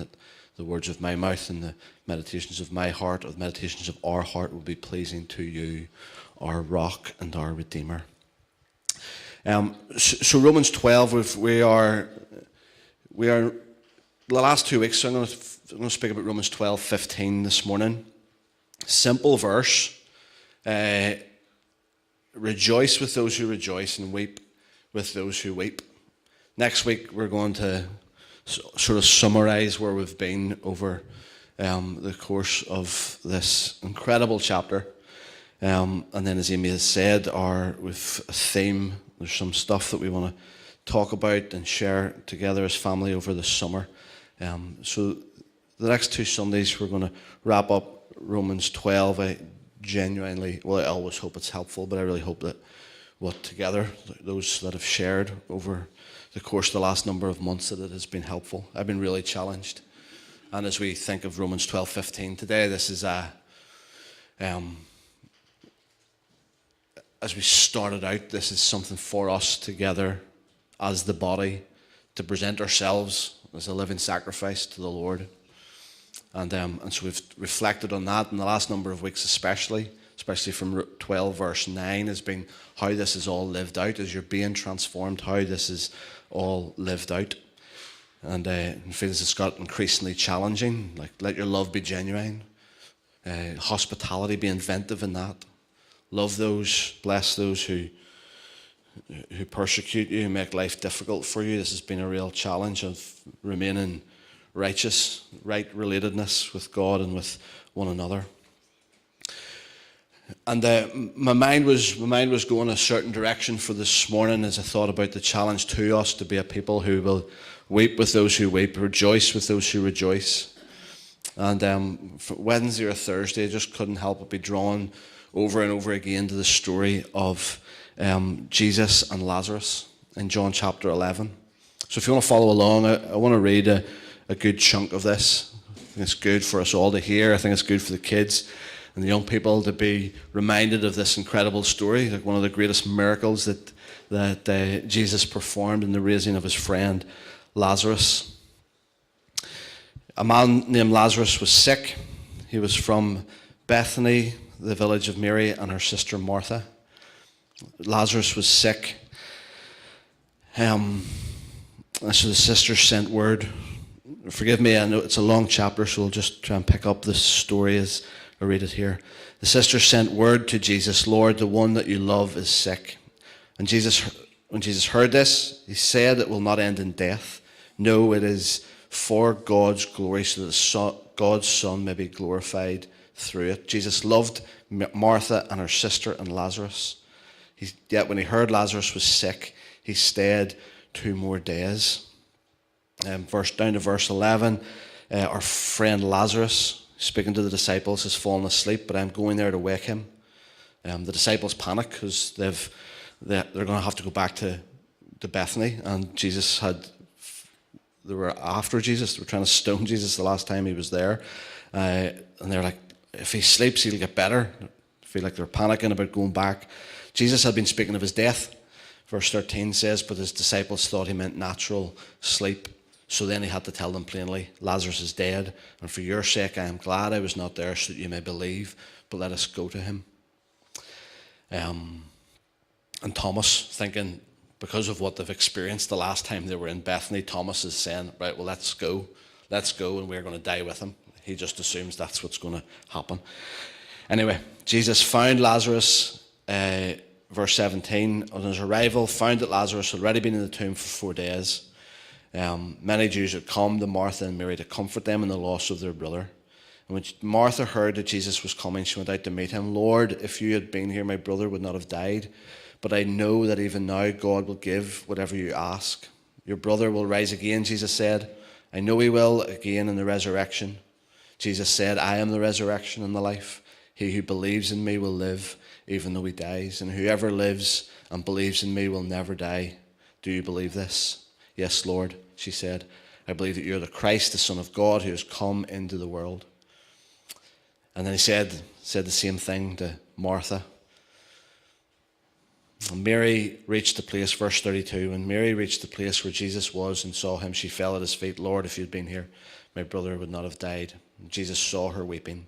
that the words of my mouth and the meditations of my heart, or the meditations of our heart, will be pleasing to you, our rock and our Redeemer. So Romans 12, we are the last 2 weeks, so I'm going to speak about Romans 12:15 this morning. Simple verse. Rejoice with those who rejoice and weep with those who weep. Next week we're going to sort of summarize where we've been over the course of this incredible chapter. And then, as Amy has said, with a theme, there's some stuff that we want to talk about and share together as family over the summer. So the next 2 Sundays we're going to wrap up Romans 12. I always hope it's helpful, but I really hope that those that have shared over the course of the last number of months, that it has been helpful. I've been really challenged. And as we think of Romans 12:15 today, this is as we started out, this is something for us together as the body to present ourselves as a living sacrifice to the Lord. And so we've reflected on that in the last number of weeks, especially from 12 verse 9, has been how this is all lived out as you're being transformed, how this is all lived out. And it feels it's got increasingly challenging, like let your love be genuine, hospitality, be inventive in that. Love those, bless those who persecute you, who make life difficult for you. This has been a real challenge of remaining righteous, right relatedness with God and with one another. And my mind was going a certain direction for this morning as I thought about the challenge to us to be a people who will weep with those who weep, rejoice with those who rejoice. And for Wednesday or Thursday, I just couldn't help but be drawn over and over again to the story of Jesus and Lazarus in John chapter 11. So if you want to follow along, I want to read a good chunk of this. I think it's good for us all to hear. I think it's good for the kids and the young people to be reminded of this incredible story, like one of the greatest miracles that Jesus performed in the raising of his friend Lazarus. A man named Lazarus was sick. He was from Bethany, the village of Mary and her sister Martha. Lazarus was sick. So the sisters sent word. Forgive me, I know it's a long chapter, so we'll just try and pick up this story as I read it here. The sisters sent word to Jesus, Lord, the one that you love is sick. And when Jesus heard this, he said, it will not end in death. No, it is for God's glory, so that God's Son may be glorified through it. Jesus loved Martha and her sister and Lazarus. Yet when he heard Lazarus was sick, he stayed 2 more days. Down to verse 11, our friend Lazarus, speaking to the disciples, has fallen asleep, but I'm going there to wake him. The disciples panic because they're going to have to go back to Bethany, and they were after Jesus. They were trying to stone Jesus the last time he was there, and they're like, if he sleeps, he'll get better. I feel like they're panicking about going back. Jesus had been speaking of his death. Verse 13 says, but his disciples thought he meant natural sleep. So then he had to tell them plainly, Lazarus is dead, and for your sake I am glad I was not there, so that you may believe, but let us go to him. And Thomas, thinking, because of what they've experienced the last time they were in Bethany, Thomas is saying, right, well, let's go, and we're going to die with him. He just assumes that's what's going to happen. Anyway, Jesus found Lazarus, verse 17, on his arrival, found that Lazarus had already been in the tomb for 4 days. Many Jews had come to Martha and Mary to comfort them in the loss of their brother. And when Martha heard that Jesus was coming, she went out to meet him. Lord, if you had been here, my brother would not have died. But I know that even now God will give whatever you ask. Your brother will rise again, Jesus said. I know he will again in the resurrection. Jesus said, I am the resurrection and the life. He who believes in me will live, even though he dies. And whoever lives and believes in me will never die. Do you believe this? Yes, Lord, she said. I believe that you're the Christ, the Son of God, who has come into the world. And then he said the same thing to Martha. And Mary reached the place, verse 32, when Mary reached the place where Jesus was and saw him, she fell at his feet. Lord, if you'd been here, my brother would not have died. Jesus saw her weeping,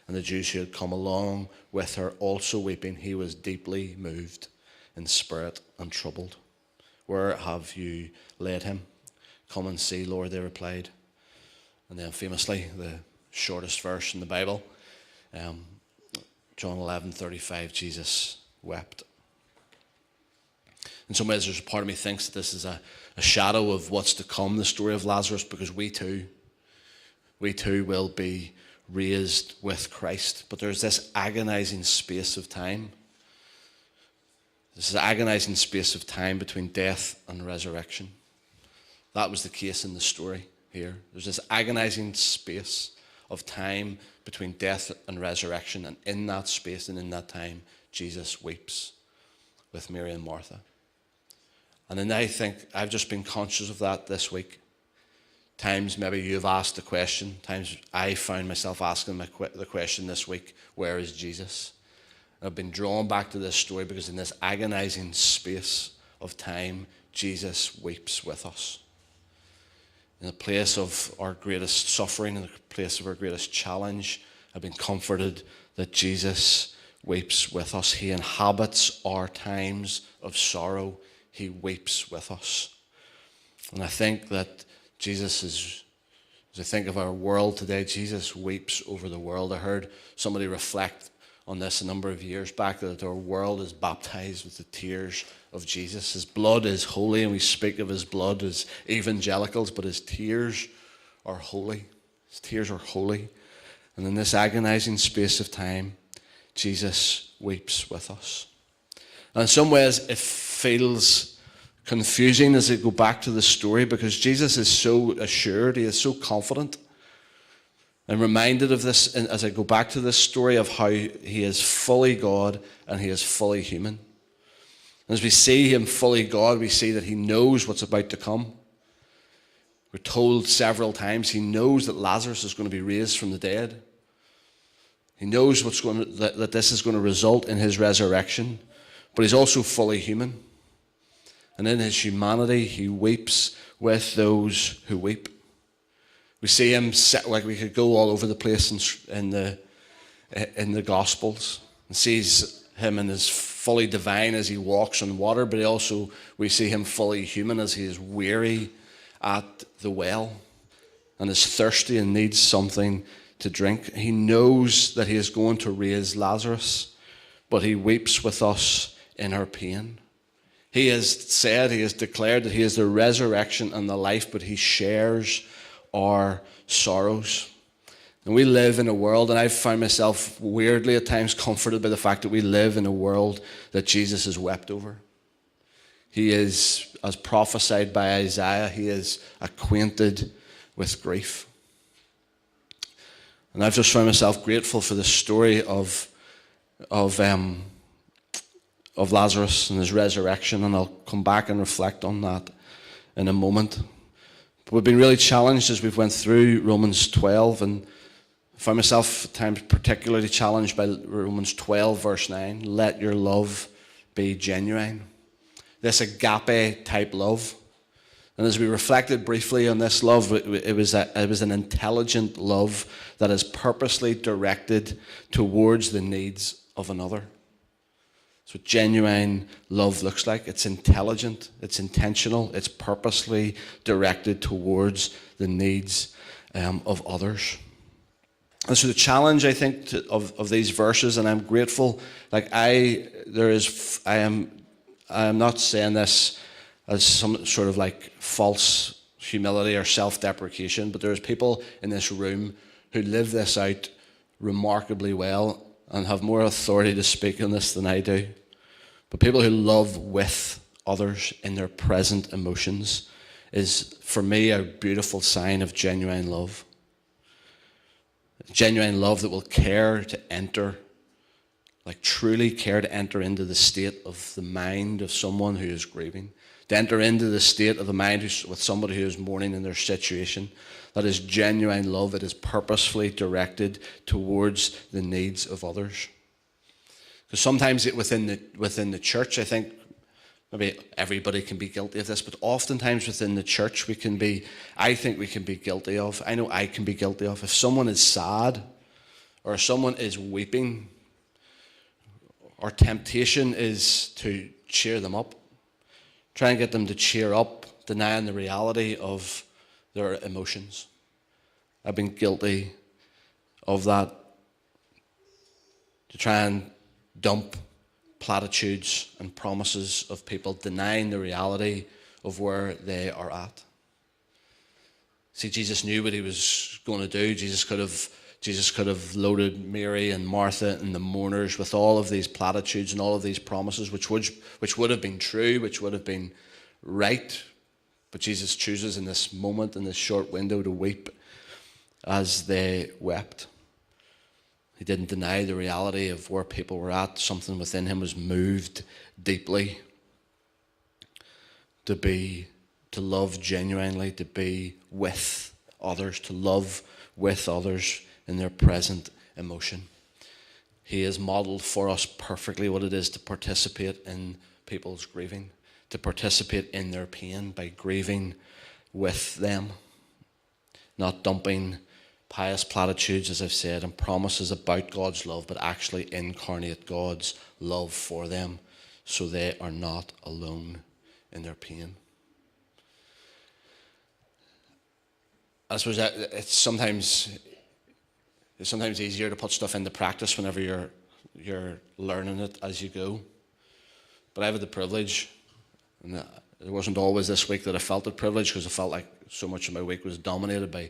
and the Jews who had come along with her also weeping. He was deeply moved in spirit and troubled. Where have you laid him? Come and see, Lord, they replied. And then famously, the shortest verse in the Bible, John 11:35, Jesus wept. In some ways, there's a part of me thinks that this is a shadow of what's to come, the story of Lazarus, because we too will be raised with Christ. But there's this agonizing space of time. This is an agonizing space of time between death and resurrection. That was the case in the story here. There's this agonizing space of time between death and resurrection, and in that space and in that time, Jesus weeps with Mary and Martha. And then I think I've just been conscious of that this week. Times maybe you've asked the question. Times I found myself asking the question this week, where is Jesus? And I've been drawn back to this story because in this agonizing space of time, Jesus weeps with us. In the place of our greatest suffering, in the place of our greatest challenge, I've been comforted that Jesus weeps with us. He inhabits our times of sorrow. He weeps with us. And I think that Jesus is, as I think of our world today, Jesus weeps over the world. I heard somebody reflect on this a number of years back, that our world is baptized with the tears of Jesus. His blood is holy, and we speak of his blood as evangelicals, but his tears are holy. His tears are holy. And in this agonizing space of time, Jesus weeps with us. And in some ways, it feels confusing as I go back to the story, because Jesus is so assured, he is so confident. I'm reminded of this as I go back to this story of how he is fully God and he is fully human. As we see him fully God, we see that he knows what's about to come. We're told several times he knows that Lazarus is going to be raised from the dead. He knows that this is going to result in his resurrection, but he's also fully human. And in his humanity, he weeps with those who weep. We see him, like we could go all over the place in the Gospels, and sees him in his fully divine as he walks on water, but also we see him fully human as he is weary at the well and is thirsty and needs something to drink. He knows that he is going to raise Lazarus, but he weeps with us in our pain. He has said, he has declared that he is the resurrection and the life, but he shares our sorrows. And we live in a world, and I've found myself weirdly at times comforted by the fact that we live in a world that Jesus has wept over. He is, as prophesied by Isaiah, he is acquainted with grief. And I've just found myself grateful for the story of Lazarus and his resurrection, and I'll come back and reflect on that in a moment. But we've been really challenged as we've went through Romans 12, and I find myself at times particularly challenged by Romans 12, verse 9. Let your love be genuine. This agape type love. And as we reflected briefly on this love, it was an intelligent love that is purposely directed towards the needs of another. That's what genuine love looks like. It's intelligent, it's intentional, it's purposely directed towards the needs of others. And so the challenge, I think, of these verses, and I'm grateful, I am not saying this as some sort of like false humility or self-deprecation, but there's people in this room who live this out remarkably well and have more authority to speak on this than I do. But people who love with others in their present emotions is, for me, a beautiful sign of genuine love. Genuine love that will care to enter, like truly care to enter into the state of the mind of someone who is grieving, to enter into the state of the mind with somebody who is mourning in their situation. That is genuine love. It is purposefully directed towards the needs of others. Because sometimes within the church, I think Maybe everybody can be guilty of this, but oftentimes within the church I think we can be guilty of, I know I can be guilty of, if someone is sad or someone is weeping, our temptation is to cheer them up, try and get them to cheer up, denying the reality of their emotions. I've been guilty of that, to try and dump platitudes and promises of people, denying the reality of where they are at. See, Jesus knew what he was going to do. Jesus could have loaded Mary and Martha and the mourners with all of these platitudes and all of these promises, which would have been true, which would have been right. But Jesus chooses in this moment, in this short window, to weep as they wept. He didn't deny the reality of where people were at. Something within him was moved deeply to love genuinely, to be with others, to love with others in their present emotion. He has modeled for us perfectly what it is to participate in people's grieving, to participate in their pain by grieving with them, not dumping pious platitudes, as I've said, and promises about God's love, but actually incarnate God's love for them so they are not alone in their pain. I suppose that it's sometimes easier to put stuff into practice whenever you're learning it as you go. But I have the privilege, and it wasn't always this week that I felt the privilege, because I felt like so much of my week was dominated by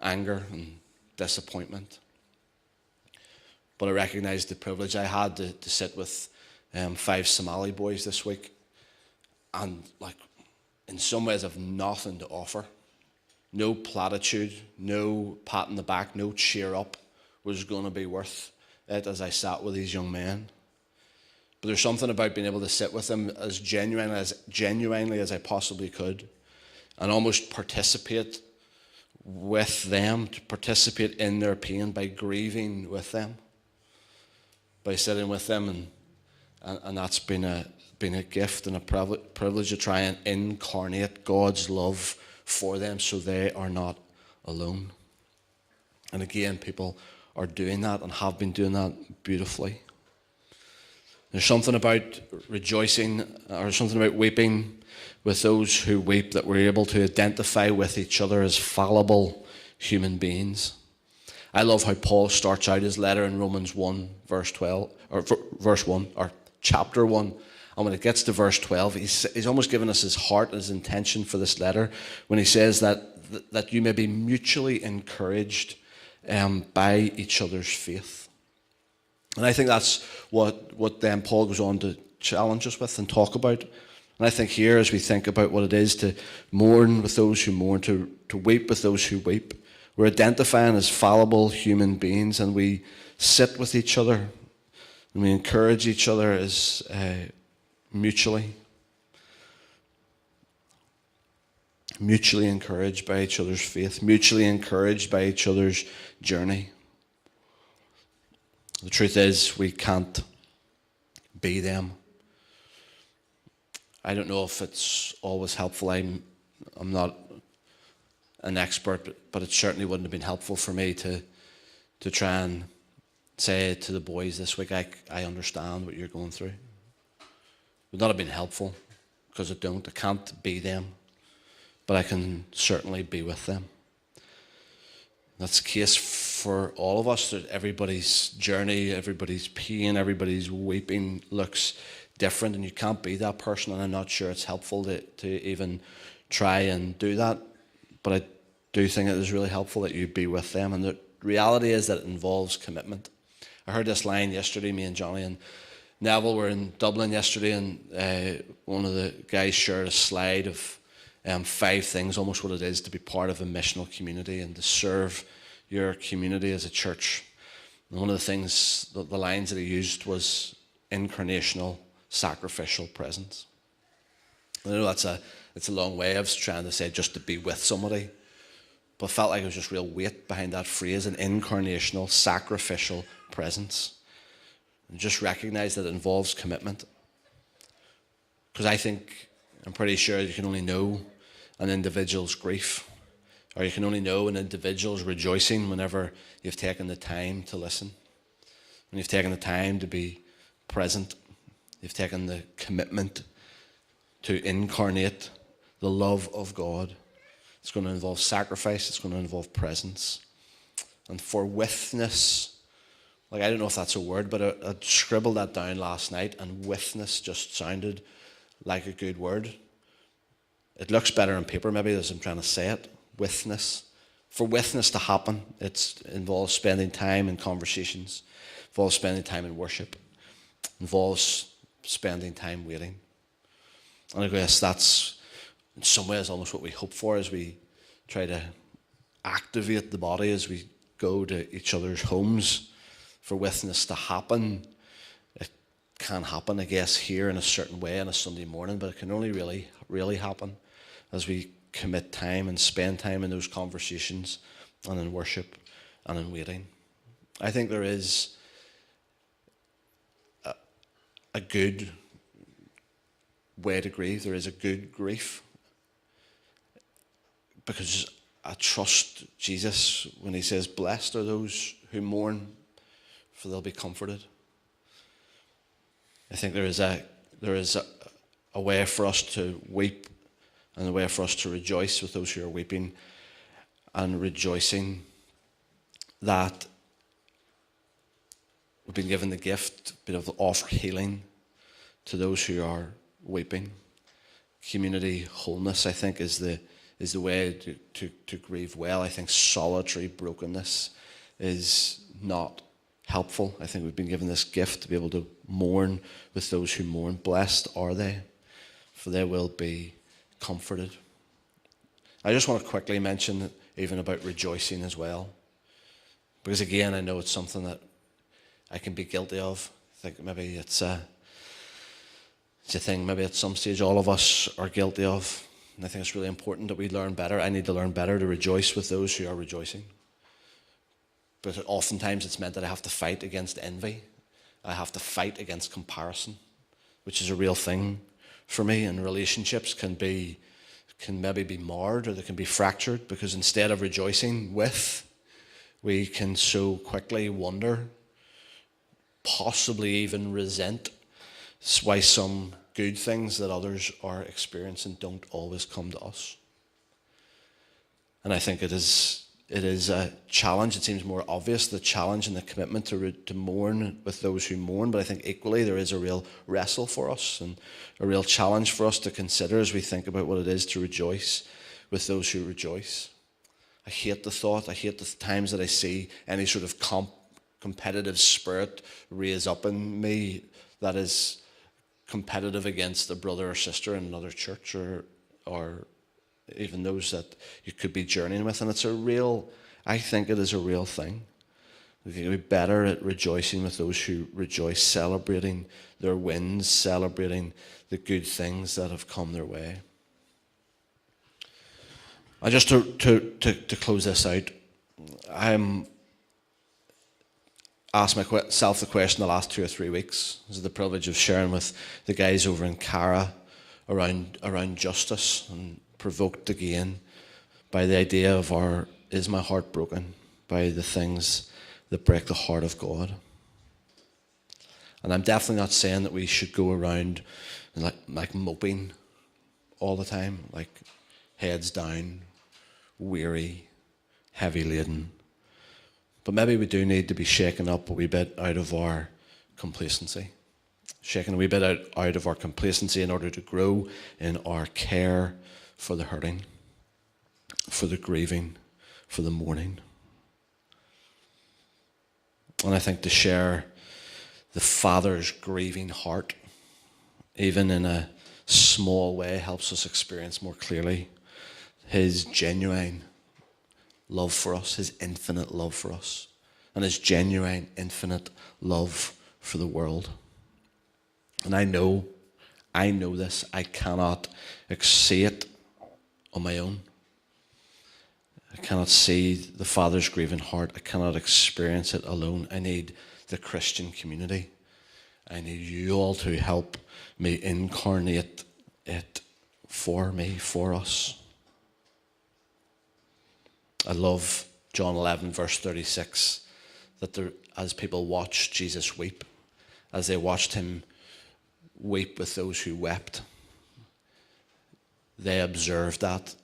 anger and disappointment. But I recognized the privilege I had to sit with 5 Somali boys this week, and in some ways I've nothing to offer. No platitude, no pat on the back, no cheer up was going to be worth it as I sat with these young men. But there's something about being able to sit with them as genuinely as I possibly could, and almost participate with them, to participate in their pain by grieving with them, by sitting with them, and that's been a gift and a privilege to try and incarnate God's love for them so they are not alone. And again, people are doing that and have been doing that beautifully. There's something about rejoicing, or something about weeping with those who weep, that we're able to identify with each other as fallible human beings. I love how Paul starts out his letter in Romans 1, verse 12, or verse 1, or chapter 1. And when it gets to verse 12, he's almost given us his heart and his intention for this letter, when he says that you may be mutually encouraged by each other's faith. And I think that's what then Paul goes on to challenge us with and talk about. And I think here, as we think about what it is to mourn with those who mourn, to weep with those who weep, we're identifying as fallible human beings, and we sit with each other and we encourage each other as mutually encouraged by each other's faith, mutually encouraged by each other's journey. The truth is, we can't be them. I don't know if it's always helpful. I'm not an expert, but it certainly wouldn't have been helpful for me to try and say to the boys this week, I understand what you're going through. It would not have been helpful, because I can't be them, but I can certainly be with them. That's the case for all of us. That everybody's journey, everybody's pain, everybody's weeping looks different, and you can't be that person, and I'm not sure it's helpful to even try and do that. But I do think it is really helpful that you be with them, and the reality is that it involves commitment. I heard this line yesterday. Me and Johnny and Neville were in Dublin yesterday, and one of the guys shared a slide of 5 things, almost what it is to be part of a missional community and to serve your community as a church. And one of the things, the lines that he used was incarnational, sacrificial presence. I know it's a long way of trying to say just to be with somebody, but I felt like there was just real weight behind that phrase, an incarnational, sacrificial presence. And just recognize that it involves commitment. Because I'm pretty sure you can only know an individual's grief, or you can only know an individual's rejoicing whenever you've taken the time to listen, when you've taken the time to be present, you've taken the commitment to incarnate the love of God. It's going to involve sacrifice, it's going to involve presence. And for withness, like, I don't know if that's a word, but I scribbled that down last night, and withness just sounded like a good word. It looks better on paper, maybe, as I'm trying to say it. Withness. For withness to happen, it involves spending time in conversations, involves spending time in worship, involves spending time waiting. And I guess that's, in some ways, almost what we hope for as we try to activate the body as we go to each other's homes. For witness to happen, it can happen, I guess, here in a certain way on a Sunday morning, but it can only really happen as we commit time and spend time in those conversations and in worship and in waiting. I think there is a good way to grieve. There is a good grief, because I trust Jesus when he says, blessed are those who mourn, for they'll be comforted. I think there is a way for us to weep and a way for us to rejoice with those who are weeping, and rejoicing that we've been given the gift to be able to offer healing to those who are weeping. Community wholeness, I think, is the way to grieve well. I think solitary brokenness is not helpful. I think we've been given this gift to be able to mourn with those who mourn. Blessed are they, for they will be comforted. I just want to quickly mention even about rejoicing as well, because again, I know it's something that I can be guilty of. I think maybe it's a thing maybe at some stage all of us are guilty of. And I think it's really important that we learn better. I need to learn better to rejoice with those who are rejoicing. But oftentimes it's meant that I have to fight against envy. I have to fight against comparison, which is a real thing for me. And relationships can maybe be marred, or they can be fractured, because instead of rejoicing with, we can so quickly wonder, possibly even resent why some good things that others are experiencing don't always come to us. And I think it is a challenge. It seems more obvious, the challenge and the commitment to mourn with those who mourn, but I think equally there is a real wrestle for us and a real challenge for us to consider as we think about what it is to rejoice with those who rejoice. I hate the thought, I hate the times that I see any sort of competitive spirit raise up in me that is competitive against a brother or sister in another church, or even those that you could be journeying with. And I think it is a real thing. We can be better at rejoicing with those who rejoice, celebrating their wins, celebrating the good things that have come their way. And just to close this out, I'm asked myself the question the last 2 or 3 weeks. This is the privilege of sharing with the guys over in Cara around justice, and provoked again by the idea of is my heart broken by the things that break the heart of God. And I'm definitely not saying that we should go around like moping all the time, like heads down, weary, heavy laden. But maybe we do need to be shaken up a wee bit out of our complacency. Shaken a wee bit out of our complacency in order to grow in our care for the hurting, for the grieving, for the mourning. And I think to share the Father's grieving heart, even in a small way, helps us experience more clearly his genuine love for us, his infinite love for us, and his genuine, infinite love for the world. And I know this, I cannot see it on my own. I cannot see the Father's grieving heart. I cannot experience it alone. I need the Christian community. I need you all to help me incarnate it for me, for us. I love John 11, verse 36, that as people watched Jesus weep, as they watched him weep with those who wept, they observed that.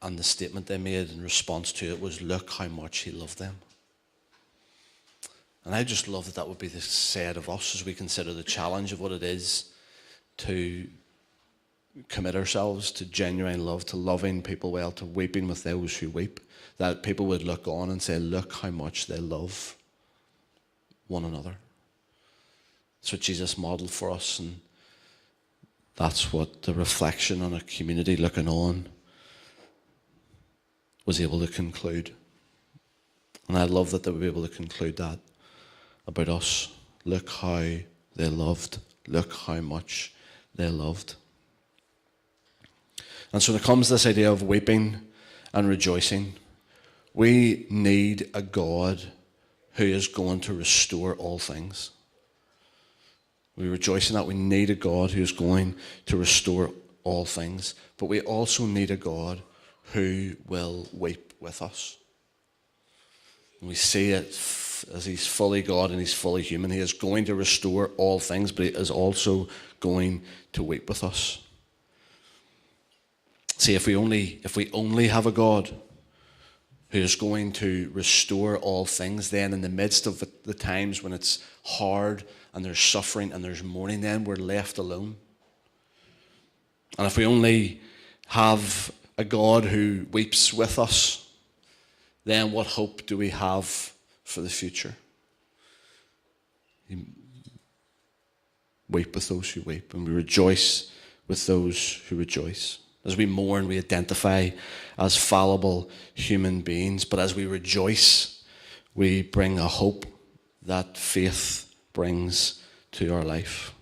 And the statement they made in response to it was, look how much he loved them. And I just love that that would be the said of us as we consider the challenge of what it is to commit ourselves to genuine love, to loving people well, to weeping with those who weep. That people would look on and say, look how much they love one another. That's what Jesus modeled for us, and that's what the reflection on a community looking on was able to conclude. And I love that they would be able to conclude that about us. Look how they loved. Look how much they loved. And so when it comes to this idea of weeping and rejoicing, we need a God who is going to restore all things. We rejoice in that. We need a God who is going to restore all things. But we also need a God who will weep with us. And we see it as he's fully God and he's fully human. He is going to restore all things, but he is also going to weep with us. See, if we only have a God who is going to restore all things, then in the midst of the times when it's hard and there's suffering and there's mourning, then we're left alone. And if we only have a God who weeps with us, then what hope do we have for the future? We weep with those who weep, and we rejoice with those who rejoice. As we mourn, we identify as fallible human beings, but as we rejoice, we bring a hope that faith brings to our life.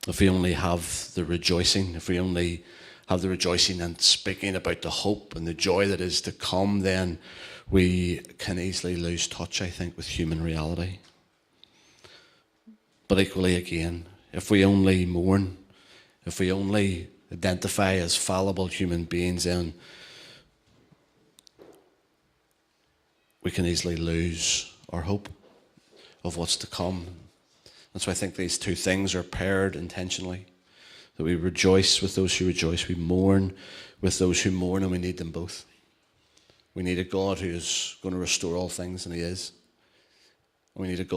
If we only have the rejoicing, if we only have the rejoicing and speaking about the hope and the joy that is to come, then we can easily lose touch, I think, with human reality. But equally again, if we only mourn, if we only identify as fallible human beings, then we can easily lose our hope of what's to come. And so I think these two things are paired intentionally. That we rejoice with those who rejoice, we mourn with those who mourn, and we need them both. We need a God who is going to restore all things, and he is. And we need a God